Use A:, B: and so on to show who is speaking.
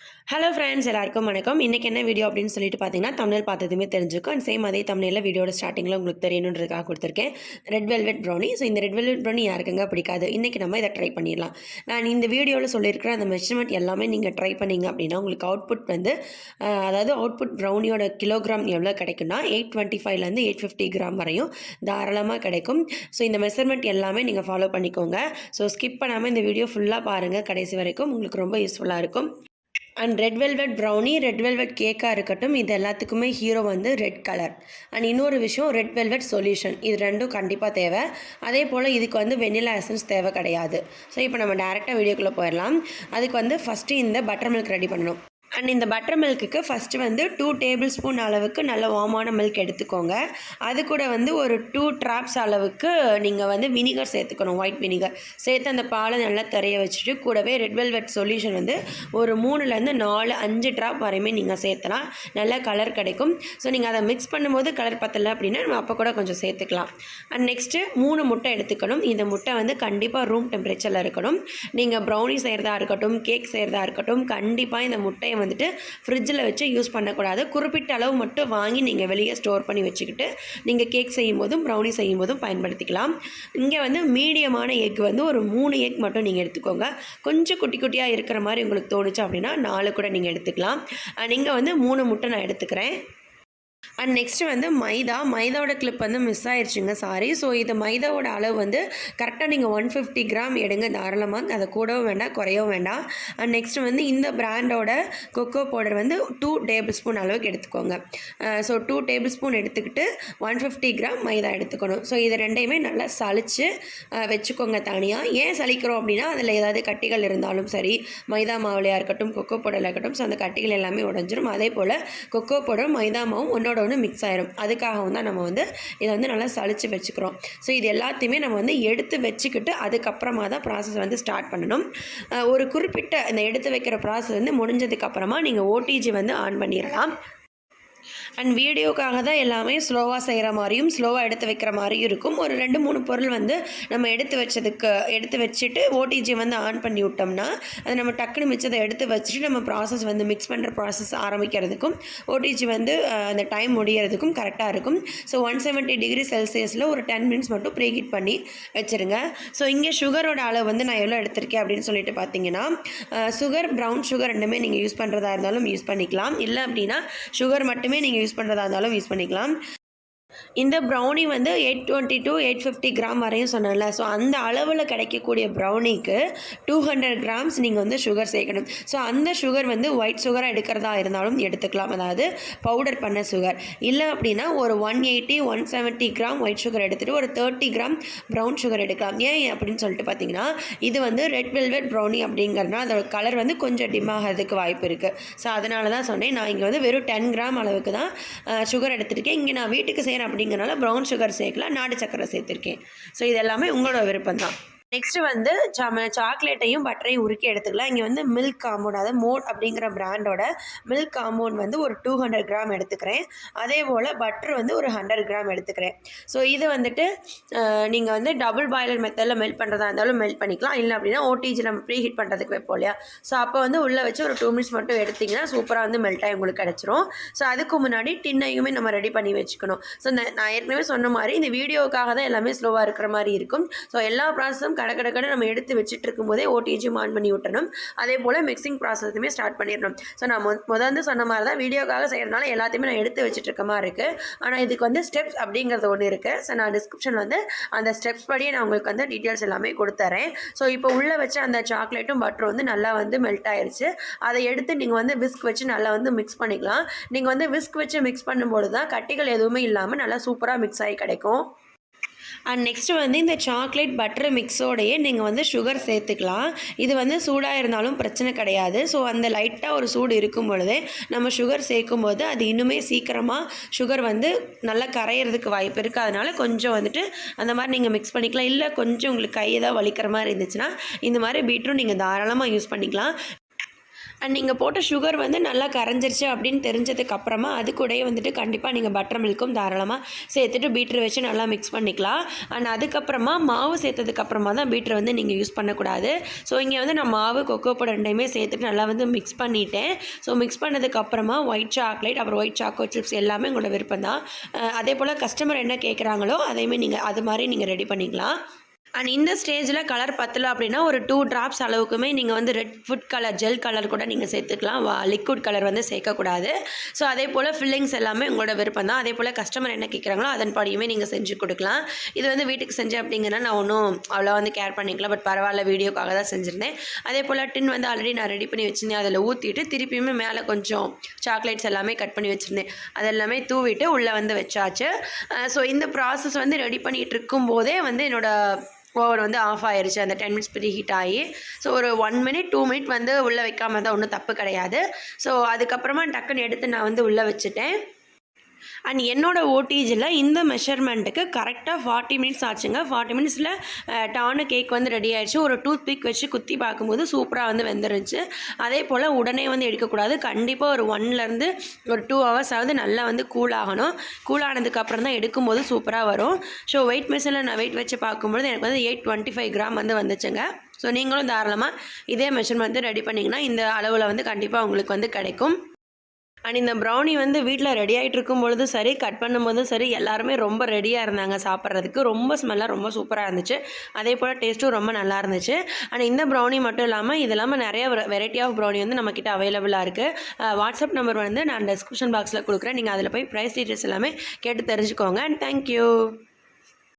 A: Hello friends, எல்லாருக்கும் வணக்கம். இன்றைக்கி என்ன வீடியோ அப்படின்னு சொல்லிட்டு பார்த்தீங்கன்னா, தமிழ் பார்த்ததுமே தெரிஞ்சுக்கும். அண்ட் சேம் அதே தமிழில் வீடியோட ஸ்டார்டிங்கில் உங்களுக்கு தெரியணுன்றதுக்காக கொடுத்துருக்கேன். Red velvet brownie. ஸோ இந்த ரெட் வெல்வெட் ப்ரௌனி யாருக்குங்க பிடிக்காது? இன்றைக்கி நம்ம இதை ட்ரை பண்ணிடலாம். நான் இந்த வீடியோவில் சொல்லியிருக்கிற அந்த மெஷர்மெண்ட் எல்லாமே நீங்கள் ட்ரை பண்ணிங்க அப்படின்னா உங்களுக்கு அவுட்புட் வந்து அதாவது அவுட்புட் ப்ரௌனியோட கிலோகிராம் எவ்வளோ கிடைக்குன்னா 825லேருந்து 850 கிராம் வரையும் தாராளமாக கிடைக்கும். ஸோ இந்த மெஷர்மெண்ட் எல்லாமே நீங்கள் ஃபாலோ பண்ணிக்கோங்க. ஸோ ஸ்கிப் பண்ணாமல் இந்த வீடியோ ஃபுல்லாக பாருங்கள் கடைசி வரைக்கும். உங்களுக்கு ரொம்ப யூஸ்ஃபுல்லாக இருக்கும். And red velvet brownie, red velvet கேக்காக இருக்கட்டும், இது எல்லாத்துக்குமே ஹீரோ வந்து ரெட் கலர். அண்ட் இன்னொரு விஷயம், ரெட் வெல்வெட் சொல்யூஷன். இது ரெண்டும் கண்டிப்பாக தேவை. அதே போல் இதுக்கு வந்து வெண்ணிலா எசன்ஸ் தேவை கிடையாது. ஸோ இப்போ நம்ம டேரெக்டாக வீடியோக்குள்ளே போயிடலாம். அதுக்கு வந்து ஃபஸ்ட்டு இந்த பட்டர் மில்க் ரெடி பண்ணணும். அண்ட் இந்த பட்டர் மில்க்குக்கு ஃபஸ்ட்டு வந்து 2 டேபிள் ஸ்பூன் அளவுக்கு நல்ல வார்மான மில்க் எடுத்துக்கோங்க. அது கூட வந்து ஒரு 2 ட்ராப்ஸ் அளவுக்கு நீங்கள் வந்து வினிகர் சேர்த்துக்கணும். ஒயிட் வினிகர் சேர்த்து அந்த பாலை நல்லா தெரிய வச்சுட்டு கூடவே ரெட் வெல்வெட் சொல்யூஷன் வந்து ஒரு 3லேருந்து 4, 5 ட்ராப் வரையுமே நீங்கள் சேர்த்தலாம். நல்ல கலர் கிடைக்கும். ஸோ நீங்கள் அதை மிக்ஸ் பண்ணும்போது கலர் பத்தலை அப்படின்னா நம்ம அப்போ கூட கொஞ்சம் சேர்த்துக்கலாம். அண்ட் நெக்ஸ்ட்டு 3 முட்டை எடுத்துக்கணும். இந்த முட்டை வந்து கண்டிப்பாக ரூம் டெம்பரேச்சரில் இருக்கணும். நீங்கள் ப்ரௌனி செய்கிறதா இருக்கட்டும், கேக் செய்கிறதா இருக்கட்டும், கண்டிப்பாக இந்த முட்டையை வந்துட்டு ஃப்ரிட்ஜில் வச்சு யூஸ் பண்ணக்கூடாது. குறிப்பிட்ட அளவு மட்டும் வாங்கி நீங்கள் வெளியே ஸ்டோர் பண்ணி வச்சுக்கிட்டு நீங்கள் கேக் செய்யும் போதும் ப்ரௌனி செய்யும் போதும் பயன்படுத்திக்கலாம். இங்கே வந்து மீடியமான எக் வந்து ஒரு 3 எக் மட்டும் நீங்கள் எடுத்துக்கோங்க. கொஞ்சம் குட்டி குட்டியாக இருக்கிற மாதிரி உங்களுக்கு தோணுச்சு அப்படின்னா 4 கூட நீங்கள் எடுத்துக்கலாம். நீங்கள் வந்து 3 முட்டை நான் எடுத்துக்கிறேன். அண்ட் நெக்ஸ்ட்டு வந்து மைதாவோட கிளிப் வந்து மிஸ் ஆயிடுச்சுங்க, சாரி. ஸோ இது மைதாவோட அளவு வந்து கரெக்டாக நீங்கள் 150 கிராம் எடுங்க தாராளமாக. அதை கூடவும் வேண்டாம், குறையவும் வேண்டாம். அண்ட் நெக்ஸ்ட்டு வந்து இந்த பிராண்டோட கொக்கோ பவுடர் வந்து 2 டேபிள் ஸ்பூன் அளவுக்கு எடுத்துக்கோங்க. ஸோ 2 டேபிள் ஸ்பூன் எடுத்துக்கிட்டு 150 கிராம் மைதா எடுத்துக்கணும். ஸோ இது ரெண்டையுமே நல்லா சளிச்சு வச்சுக்கோங்க தனியாக. ஏன் சலிக்கிறோம் அப்படின்னா அதில் ஏதாவது கட்டிகள் இருந்தாலும் சரி, மைதா மாவுலையாக இருக்கட்டும், கொக்கோ பவுடரில் இருக்கட்டும், ஸோ அந்த கட்டிகள் எல்லாமே உடஞ்சிரும். அதே போல் கொக்கோ பவுடர் மைதா மாவும் ஒன்று மிக்ஸ் ஆயிரும். அதுக்காகவும் தான் நம்ம வந்து இதை வந்து நல்லா சளிச்சு வச்சுக்கிறோம். ஸோ இது எல்லாத்தையுமே நம்ம வந்து எடுத்து வச்சுக்கிட்டு அதுக்கப்புறமா தான் ப்ராசஸ் வந்து ஸ்டார்ட் பண்ணணும். ஒரு குறிப்பிட்ட இந்த எடுத்து வைக்கிற ப்ராசஸ் வந்து முடிஞ்சதுக்கப்புறமா நீங்கள் ஓடிஜி வந்து ஆன் பண்ணிடலாம். அண்ட் வீடியோக்காக தான் எல்லாமே ஸ்லோவாக செய்கிற மாதிரியும் ஸ்லோவாக எடுத்து வைக்கிற மாதிரியும் இருக்கும். ஒரு 2-3 பொருள் வந்து நம்ம எடுத்து வச்சுட்டு ஓடிஜி வந்து ஆன் பண்ணி விட்டோம்னா அது நம்ம டக்குன்னு மிச்சத்தை எடுத்து வச்சுட்டு நம்ம ப்ராசஸ் வந்து மிக்ஸ் பண்ணுற ப்ராசஸ் ஆரம்பிக்கிறதுக்கும் ஓடிஜி வந்து அந்த டைம் முடிகிறதுக்கும் கரெக்டாக இருக்கும். ஸோ 170 டிகிரி செல்சியஸில் ஒரு 10 மினிட்ஸ் மட்டும் ப்ரீஹீட் பண்ணி வச்சுருங்க. ஸோ இங்கே சுகரோட அளவு வந்து நான் எவ்வளோ எடுத்திருக்கேன் அப்படின்னு சொல்லிட்டு பார்த்தீங்கன்னா, சுகர், ப்ரௌன் சுகர் ரெண்டுமே நீங்கள் யூஸ் பண்ணுறதா இருந்தாலும் யூஸ் பண்ணிக்கலாம். இல்லை அப்படின்னா சுகர் மட்டுமே நீங்கள் யூஸ் பண்ணுறதா இருந்தாலும் யூஸ் பண்ணிக்கலாம். இந்த ப்ரௌனி வந்து 820 to 850 கிராம் வரையும் சொன்னேன்ல. ஸோ அந்த அளவில் கிடைக்கக்கூடிய ப்ரௌனிக்கு 200 கிராம்ஸ் நீங்கள் வந்து சுகர் சேர்க்கணும். ஸோ அந்த சுகர் வந்து ஒயிட் சுகராக எடுக்கிறதா இருந்தாலும் எடுத்துக்கலாம், அதாவது பவுடர் பண்ண சுகர். இல்லை அப்படின்னா ஒரு 180-170 கிராம் ஒயிட் சுகர் எடுத்துகிட்டு ஒரு 30 கிராம் ப்ரௌன் சுகர் எடுக்கலாம். ஏன் அப்படின்னு சொல்லிட்டு பார்த்தீங்கன்னா, இது வந்து ரெட் வெல்வெட் ப்ரௌனி அப்படிங்கிறதுனால அதோட கலர் வந்து கொஞ்சம் டிம் ஆகிறதுக்கு வாய்ப்பு இருக்குது. ஸோ அதனால தான் சொன்னேன். நான் இங்கே வந்து வெறும் 10 கிராம் அளவுக்கு தான் சுகர் எடுத்துருக்கேன். இங்கே நான் வீட்டுக்கு செய்கிறேன் அப்படிங்கிறனால ப்ரௌன் சுகர் சேர்க்கலாம், நாட்டு சக்கரை சேர்த்துருக்கேன். ஸோ இது எல்லாமே உங்களோட விருப்பம் தான். நெக்ஸ்ட்டு வந்து சாக்லேட்டையும் பட்டரையும் உருக்கி எடுத்துக்கலாம். இங்கே வந்து மில்க் காம்பவுண்ட், அதாவது மோட் அப்படிங்கிற பிராண்டோட மில்க் காம்பவுண்ட் வந்து ஒரு 200 கிராம் எடுத்துக்கிறேன். அதே போல் பட்டர் வந்து ஒரு 100 கிராம் எடுத்துக்கிறேன். ஸோ இது வந்துட்டு நீங்கள் வந்து டபுள் பாய்லர் மெத்தடில் மெல்ட் பண்ணுறதா இருந்தாலும் மெல்ட் பண்ணிக்கலாம். இல்லை அப்படின்னா ஓடிஜி நம்ம ப்ரீ ஹீட் பண்ணுறதுக்கு வைப்போம் இல்லையா, ஸோ அப்போ வந்து உள்ளே வச்சு ஒரு 2 மினிட்ஸ் மட்டும் எடுத்திங்கன்னா சூப்பராக வந்து மெல்ட் ஆகி உங்களுக்கு கிடச்சிரும். ஸோ அதுக்கு முன்னாடி டின்னையுமே நம்ம ரெடி பண்ணி வச்சுக்கணும். ஸோ நான் ஏற்கனவே சொன்ன மாதிரி இந்த வீடியோக்காக தான் எல்லாமே ஸ்லோவாக இருக்கிற மாதிரி இருக்கும். ஸோ எல்லா ப்ராசஸும் கடை நம்ம எடுத்து வச்சுட்டு இருக்கும்போதே ஓடிஜி ஆன் பண்ணி விட்டணும். அதே போல் மிக்சிங் ப்ராசஸுமே ஸ்டார்ட் பண்ணிடணும். ஸோ நான் முதல்ல சொன்ன மாதிரி தான் வீடியோக்காக செய்கிறதுனால எல்லாத்தையுமே நான் எடுத்து வச்சுட்டு இருக்க மாதிரி இருக்குது. ஆனால் இதுக்கு வந்து ஸ்டெப்ஸ் அப்படிங்கிறது ஒன்று இருக்குது. ஸோ நான் டிஸ்கிரிப்ஷனில் வந்து அந்த ஸ்டெப்ஸ் படியே நான் உங்களுக்கு வந்து டீட்டெயில்ஸ் எல்லாமே கொடுத்துறேன். ஸோ இப்போ உள்ளே வச்ச அந்த சாக்லேட்டும் பட்டரும் வந்து நல்லா வந்து மெல்ட் ஆயிடுச்சு. அதை எடுத்து நீங்கள் வந்து விஸ்க் வச்சு நல்லா வந்து மிக்ஸ் பண்ணிக்கலாம். நீங்கள் வந்து விஸ்க் வச்சு மிக்ஸ் பண்ணும்போது தான் கட்டிகள் எதுவுமே இல்லாமல் நல்லா சூப்பராக மிக்ஸ் ஆகி கிடைக்கும். அண்ட் நெக்ஸ்ட்டு வந்து இந்த சாக்லேட் பட்டர் மிக்ஸோடையே நீங்கள் வந்து சுகர் சேர்த்துக்கலாம். இது வந்து சூடாக இருந்தாலும் பிரச்சனை கிடையாது. ஸோ அந்த லைட்டாக ஒரு சூடு இருக்கும் பொழுதே நம்ம சுகர் சேர்க்கும்போது அது இன்னுமே சீக்கிரமாக சுகர் வந்து நல்லா கரையிறதுக்கு வாய்ப்பு இருக்குது. அதனால் கொஞ்சம் வந்துட்டு அந்த மாதிரி நீங்கள் மிக்ஸ் பண்ணிக்கலாம். இல்லை கொஞ்சம் உங்களுக்கு கை ஏதாவது வலிக்கிற மாதிரி இருந்துச்சுன்னா இந்த மாதிரி பீட்ரூட் நீங்கள் தாராளமாக யூஸ் பண்ணிக்கலாம். அண்ட் நீங்கள் போட்ட சுகர் வந்து நல்லா கரைஞ்சிருச்சு அப்படின்னு தெரிஞ்சதுக்கப்புறமா அது கூடயே வந்துட்டு கண்டிப்பாக நீங்கள் பட்டர் மில்க்கும் தாராளமாக சேர்த்துட்டு பீட்ரு வச்சு நல்லா மிக்ஸ் பண்ணிக்கலாம். அண்ட் அதுக்கப்புறமா மாவு சேர்த்ததுக்கப்புறமா தான் பீட்ரு வந்து நீங்கள் யூஸ் பண்ணக்கூடாது. ஸோ இங்கே வந்து நான் மாவு கொக்கோ பவுடர் ரெண்டையுமே சேர்த்துட்டு நல்லா வந்து மிக்ஸ் பண்ணிட்டேன். ஸோ மிக்ஸ் பண்ணதுக்கப்புறமா ஒயிட் சாக்லேட் அப்புறம் ஒயிட் சாக்கோ சிப்ஸ் எல்லாமே உங்களோட விருப்பம் தான். அதே போல் கஸ்டமர் என்ன கேட்குறாங்களோ அதையுமே நீங்கள் அது மாதிரி நீங்கள் ரெடி பண்ணிக்கலாம். அண்ட் இந்த ஸ்டேஜில் கலர் பத்தலை அப்படின்னா ஒரு 2 ட்ராப்ஸ் அளவுக்குமே நீங்கள் வந்து red food colour gel colour கூட நீங்கள் சேர்த்துக்கலாம். லிக்விட் கலர் வந்து சேர்க்கக்கூடாது. ஸோ அதே போல் ஃபில்லிங்ஸ் எல்லாமே உங்களோட விருப்பம் தான். அதே போல் கஸ்டமர் என்ன கேட்குறாங்களோ அதன் படியுமே நீங்கள் செஞ்சு கொடுக்கலாம். இது வந்து வீட்டுக்கு செஞ்சேன் அப்படிங்கன்னா நான் ஒன்றும் அவ்வளோ வந்து கேர் பண்ணிக்கலாம். பட் பரவாயில்ல, வீடியோக்காக தான் செஞ்சுருந்தேன். அதே போல் டின் வந்து ஆல்ரெடி நான் ரெடி பண்ணி வச்சுருந்தேன். அதில் ஊற்றிட்டு திருப்பியுமே மேலே கொஞ்சம் சாக்லேட்ஸ் எல்லாமே கட் பண்ணி வச்சுருந்தேன். அதெல்லாமே தூவிட்டு உள்ளே வந்து வச்சாச்சு. ஸோ இந்த ப்ராசஸ் வந்து ரெடி பண்ணிகிட்டு இருக்கும்போதே வந்து என்னோடய ஓவன் வந்து ஆஃப் ஆயிடுச்சு. அந்த 10 மினிட்ஸ் ப்ரீ ஹீட் ஆகி ஸோ ஒரு 1 மினிட் 2 மினிட் வந்து உள்ளே வைக்காமல் தான் ஒன்றும் தப்பு கிடையாது. ஸோ அதுக்கப்புறமா டக்குன்னு எடுத்து நான் வந்து உள்ளே வச்சுட்டேன். அண்ட் என்னோடய ஓடிஜியில் இந்த மெஷர்மெண்ட்டுக்கு கரெக்டாக 40 மினிட்ஸ் ஆச்சுங்க. 40 மினிட்ஸில் டானு கேக் வந்து ரெடி ஆகிடுச்சு. ஒரு டூத் பிக் வச்சு குத்தி பார்க்கும்போது சூப்பராக வந்து வெந்துருந்துச்சு. அதே போல் உடனே வந்து எடுக்கக்கூடாது. கண்டிப்பாக ஒரு 1லேருந்து ஒரு 2 ஹவர்ஸ் ஆகுது நல்லா வந்து கூல் ஆகணும். கூல் ஆனதுக்கப்புறம் தான் எடுக்கும்போது சூப்பராக வரும். ஸோ வெயிட் மெஷரில் நான் வெயிட் வச்சு பார்க்கும்போது எனக்கு வந்து 825 கிராம் வந்து வந்துச்சுங்க. ஸோ நீங்களும் தாராளமாக இதே மெஷர்மெண்ட் ரெடி பண்ணிங்கன்னா இந்த அளவில் வந்து கண்டிப்பாக உங்களுக்கு வந்து கிடைக்கும். அண்ட் இந்த ப்ரௌனி வந்து வீட்டில் ரெடி ஆகிட்டு இருக்கும் பொழுதும் சரி, கட் பண்ணும்போதும் சரி, எல்லாருமே ரொம்ப ரெடியாக இருந்தாங்க சாப்பிட்றதுக்கு. ரொம்ப ஸ்மெல்லாக ரொம்ப சூப்பராக இருந்துச்சு. அதே போல் டேஸ்ட்டும் ரொம்ப நல்லா இருந்துச்சு. அண்ட் இந்த ப்ரௌனி மட்டும் இல்லாமல் இது இல்லாமல் நிறைய வெரைட்டி ஆஃப் ப்ரௌனி வந்து நம்மக்கிட்ட அவைலபிளாக இருக்குது. வாட்ஸ்அப் நம்பர் வந்து நான் டிஸ்கிரிப்ஷன் பாக்ஸில் கொடுக்குறேன். நீங்கள் அதில் போய் ப்ரைஸ் டீட்டெயில்ஸ் எல்லாமே கேட்டு தெரிஞ்சுக்கோங்க. And thank you.